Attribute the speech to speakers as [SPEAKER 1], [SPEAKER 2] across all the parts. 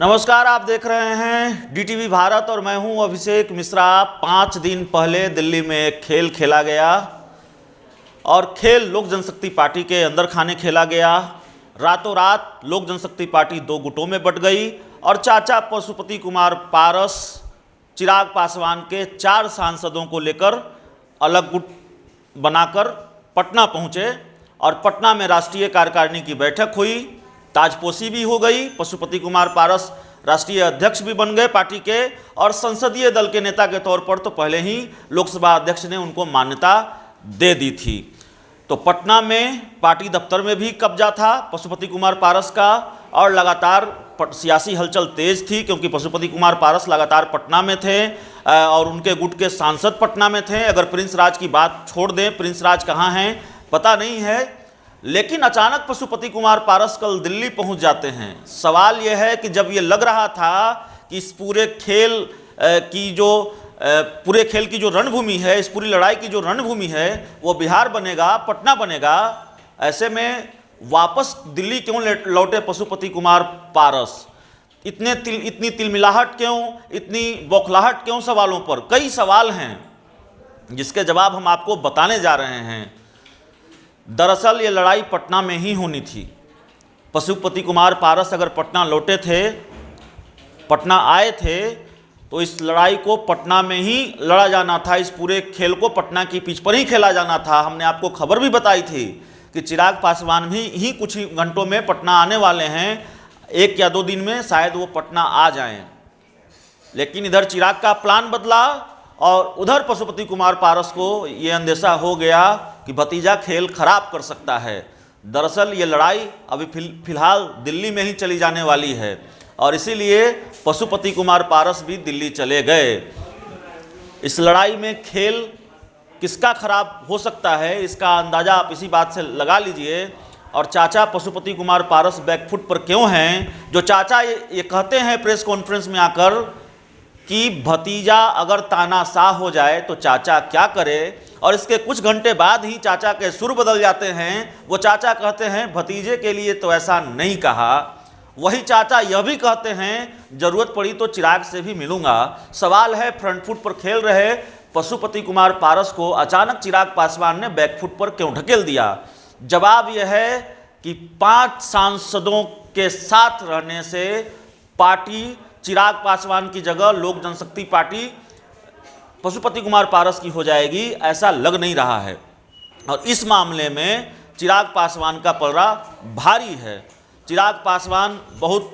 [SPEAKER 1] नमस्कार, आप देख रहे हैं डीटीवी भारत और मैं हूं अभिषेक मिश्रा। 5 दिन पहले दिल्ली में एक खेल खेला गया और खेल लोक जनशक्ति पार्टी के अंदर खाने खेला गया। रातों रात लोक जनशक्ति पार्टी 2 गुटों में बंट गई और चाचा पशुपति कुमार पारस चिराग पासवान के 4 सांसदों को लेकर अलग गुट बनाकर पटना पहुंचे और पटना में राष्ट्रीय कार्यकारिणी की बैठक हुई। ताजपोशी भी हो गई। पशुपति कुमार पारस राष्ट्रीय अध्यक्ष भी बन गए पार्टी के और संसदीय दल के नेता के तौर पर तो पहले ही लोकसभा अध्यक्ष ने उनको मान्यता दे दी थी। तो पटना में पार्टी दफ्तर में भी कब्जा था पशुपति कुमार पारस का और लगातार सियासी हलचल तेज थी, क्योंकि पशुपति कुमार पारस लगातार पटना में थे और उनके गुट के सांसद पटना में थे। अगर प्रिंस राज की बात छोड़ दें, प्रिंस राज कहाँ हैं पता नहीं है, लेकिन अचानक पशुपति कुमार पारस कल दिल्ली पहुंच जाते हैं। सवाल यह है कि जब ये लग रहा था कि इस पूरे खेल की जो रणभूमि है, इस पूरी लड़ाई की जो रणभूमि है वो बिहार बनेगा, पटना बनेगा, ऐसे में वापस दिल्ली क्यों लौटे पशुपति कुमार पारस? इतनी तिलमिलाहट क्यों, इतनी बौखलाहट क्यों? सवालों पर कई सवाल हैं जिसके जवाब हम आपको बताने जा रहे हैं। दरअसल ये लड़ाई पटना में ही होनी थी। पशुपति कुमार पारस अगर पटना लौटे थे, पटना आए थे, तो इस लड़ाई को पटना में ही लड़ा जाना था। इस पूरे खेल को पटना की पिच पर ही खेला जाना था। हमने आपको खबर भी बताई थी कि चिराग पासवान भी ही कुछ ही घंटों में पटना आने वाले हैं। 1 या 2 दिन में शायद वो पटना आ जाएं। लेकिन इधर चिराग का प्लान बदला और उधर पशुपति कुमार पारस को ये अंदेशा हो गया कि भतीजा खेल खराब कर सकता है। दरअसल ये लड़ाई अभी फिलहाल दिल्ली में ही चली जाने वाली है और इसीलिए पशुपति कुमार पारस भी दिल्ली चले गए। इस लड़ाई में खेल किसका खराब हो सकता है, इसका अंदाज़ा आप इसी बात से लगा लीजिए। और चाचा पशुपति कुमार पारस बैकफुट पर क्यों हैं? जो चाचा ये कहते हैं प्रेस कॉन्फ्रेंस में आकर कि भतीजा अगर तानाशाह हो जाए तो चाचा क्या करे, और इसके कुछ घंटे बाद ही चाचा के सुर बदल जाते हैं। वो चाचा कहते हैं भतीजे के लिए तो ऐसा नहीं कहा। वही चाचा यह भी कहते हैं जरूरत पड़ी तो चिराग से भी मिलूंगा। सवाल है, फ्रंट फुट पर खेल रहे पशुपति कुमार पारस को अचानक चिराग पासवान ने बैकफुट पर क्यों ढकेल दिया? जवाब यह है कि 5 सांसदों के साथ रहने से पार्टी चिराग पासवान की जगह लोक जनशक्ति पार्टी पशुपति कुमार पारस की हो जाएगी, ऐसा लग नहीं रहा है। और इस मामले में चिराग पासवान का पलड़ा भारी है। चिराग पासवान बहुत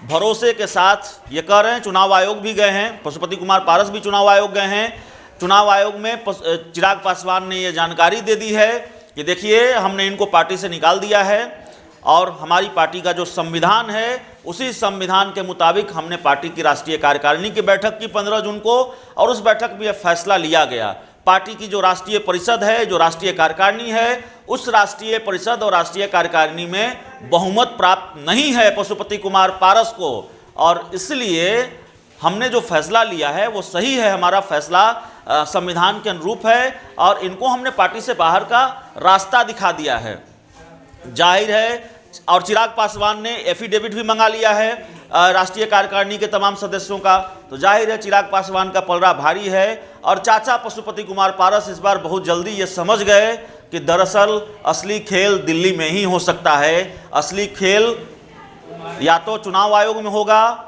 [SPEAKER 1] भरोसे के साथ ये कह रहे हैं, चुनाव आयोग भी गए हैं, पशुपति कुमार पारस भी चुनाव आयोग गए हैं। चुनाव आयोग में चिराग पासवान ने ये जानकारी दे दी है कि देखिए हमने इनको पार्टी से निकाल दिया है और हमारी पार्टी का जो संविधान है उसी संविधान के मुताबिक हमने पार्टी की राष्ट्रीय कार्यकारिणी की बैठक की 15 जून को, और उस बैठक में यह फैसला लिया गया। पार्टी की जो राष्ट्रीय परिषद है, जो राष्ट्रीय कार्यकारिणी है, उस राष्ट्रीय परिषद और राष्ट्रीय कार्यकारिणी में बहुमत प्राप्त नहीं है पशुपति कुमार पारस को, और इसलिए हमने जो फैसला लिया है वो सही है। हमारा फैसला संविधान के अनुरूप है और इनको हमने पार्टी से बाहर का रास्ता दिखा दिया है। जाहिर है, और चिराग पासवान ने एफिडेविट भी मंगा लिया है राष्ट्रीय कार्यकारिणी के तमाम सदस्यों का। तो जाहिर है चिराग पासवान का पलड़ा भारी है और चाचा पशुपति कुमार पारस इस बार बहुत जल्दी ये समझ गए कि दरअसल असली खेल दिल्ली में ही हो सकता है। असली खेल या तो चुनाव आयोग में होगा,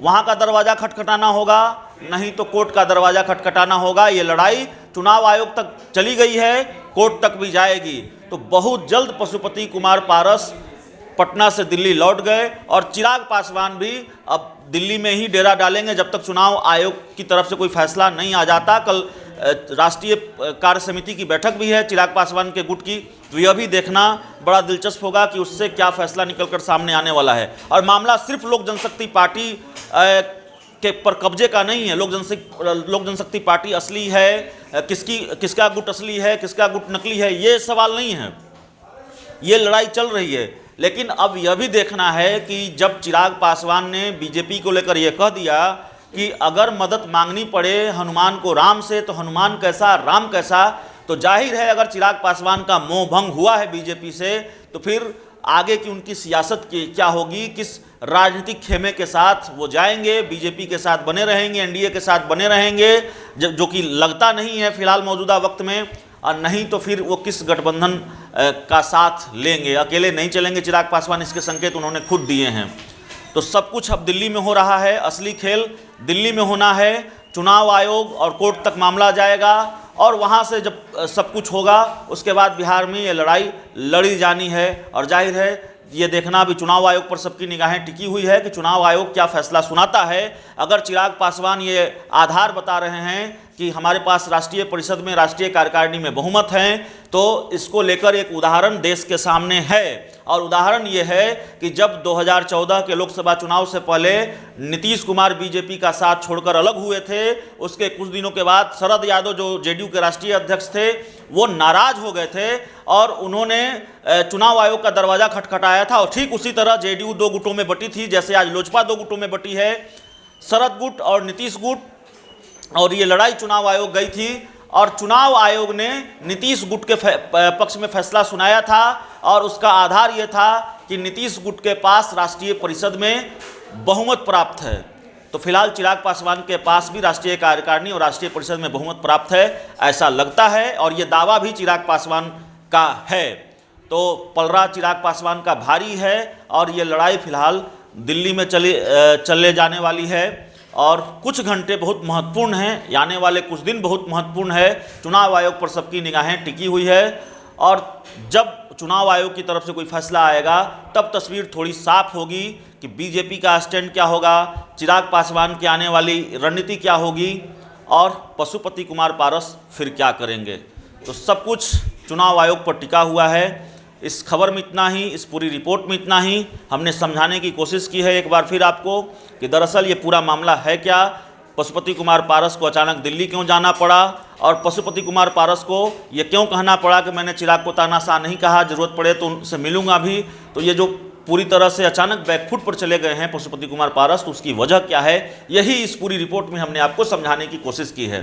[SPEAKER 1] वहाँ का दरवाज़ा खटखटाना होगा, नहीं तो कोर्ट का दरवाज़ा खटखटाना होगा। ये लड़ाई चुनाव आयोग तक चली गई है, कोर्ट तक भी जाएगी। तो बहुत जल्द पशुपति कुमार पारस पटना से दिल्ली लौट गए और चिराग पासवान भी अब दिल्ली में ही डेरा डालेंगे जब तक चुनाव आयोग की तरफ से कोई फैसला नहीं आ जाता। कल राष्ट्रीय कार्य समिति की बैठक भी है चिराग पासवान के गुट की, तो यह भी देखना बड़ा दिलचस्प होगा कि उससे क्या फैसला निकलकर सामने आने वाला है। और मामला सिर्फ लोक जनशक्ति पार्टी के पर कब्जे का नहीं है। लोक जनशक्ति पार्टी असली है, किसका गुट असली है, किसका गुट नकली है, ये सवाल नहीं है। ये लड़ाई चल रही है, लेकिन अब यह भी देखना है कि जब चिराग पासवान ने बीजेपी को लेकर यह कह दिया कि अगर मदद मांगनी पड़े हनुमान को राम से तो हनुमान कैसा राम कैसा, तो जाहिर है अगर चिराग पासवान का मोह भंग हुआ है बीजेपी से तो फिर आगे की उनकी सियासत की क्या होगी, किस राजनीतिक खेमे के साथ वो जाएंगे, बीजेपी के साथ बने रहेंगे, एनडीए के साथ बने रहेंगे, जो कि लगता नहीं है फिलहाल मौजूदा वक्त में, और नहीं तो फिर वो किस गठबंधन का साथ लेंगे। अकेले नहीं चलेंगे चिराग पासवान, इसके संकेत उन्होंने खुद दिए हैं। तो सब कुछ अब दिल्ली में हो रहा है, असली खेल दिल्ली में होना है। चुनाव आयोग और कोर्ट तक मामला जाएगा और वहाँ से जब सब कुछ होगा उसके बाद बिहार में ये लड़ाई लड़ी जानी है। और जाहिर है ये देखना भी चुनाव आयोग पर सबकी निगाहें टिकी हुई है कि चुनाव आयोग क्या फैसला सुनाता है। अगर चिराग पासवान ये आधार बता रहे हैं कि हमारे पास राष्ट्रीय परिषद में, राष्ट्रीय कार्यकारिणी में बहुमत है, तो इसको लेकर एक उदाहरण देश के सामने है। और उदाहरण ये है कि जब 2014 के लोकसभा चुनाव से पहले नीतीश कुमार बीजेपी का साथ छोड़कर अलग हुए थे, उसके कुछ दिनों के बाद शरद यादव जो जेडीयू के राष्ट्रीय अध्यक्ष थे वो नाराज हो गए थे और उन्होंने चुनाव आयोग का दरवाजा खटखटाया था। और ठीक उसी तरह जेडीयू दो गुटों में बटी थी, जैसे आज लोजपा दो गुटों में बटी है, शरद गुट और नीतीश गुट, और ये लड़ाई चुनाव आयोग गई थी। और चुनाव आयोग ने नीतीश गुट के पक्ष में फैसला सुनाया था और उसका आधार ये था कि नीतीश गुट के पास राष्ट्रीय परिषद में बहुमत प्राप्त है। तो फिलहाल चिराग पासवान के पास भी राष्ट्रीय कार्यकारिणी और राष्ट्रीय परिषद में बहुमत प्राप्त है, ऐसा लगता है। और ये दावा भी चिराग पासवान का है। तो पलड़ा चिराग पासवान का भारी है और ये लड़ाई फिलहाल दिल्ली में चले जाने वाली है। और कुछ घंटे बहुत महत्वपूर्ण हैं, आने वाले कुछ दिन बहुत महत्वपूर्ण है। चुनाव आयोग पर सबकी निगाहें टिकी हुई है और जब चुनाव आयोग की तरफ से कोई फैसला आएगा तब तस्वीर थोड़ी साफ होगी कि बीजेपी का स्टैंड क्या होगा, चिराग पासवान की आने वाली रणनीति क्या होगी और पशुपति कुमार पारस फिर क्या करेंगे। तो सब कुछ चुनाव आयोग पर टिका हुआ है। इस खबर में इतना ही, इस पूरी रिपोर्ट में इतना ही। हमने समझाने की कोशिश की है एक बार फिर आपको कि दरअसल ये पूरा मामला है क्या, पशुपति कुमार पारस को अचानक दिल्ली क्यों जाना पड़ा और पशुपति कुमार पारस को ये क्यों कहना पड़ा कि मैंने चिराग को तानाशाह नहीं कहा, ज़रूरत पड़े तो उनसे मिलूंगा भी। तो ये जो पूरी तरह से अचानक बैकफुट पर चले गए हैं पशुपति कुमार पारस, तो उसकी वजह क्या है, यही इस पूरी रिपोर्ट में हमने आपको समझाने की कोशिश की है।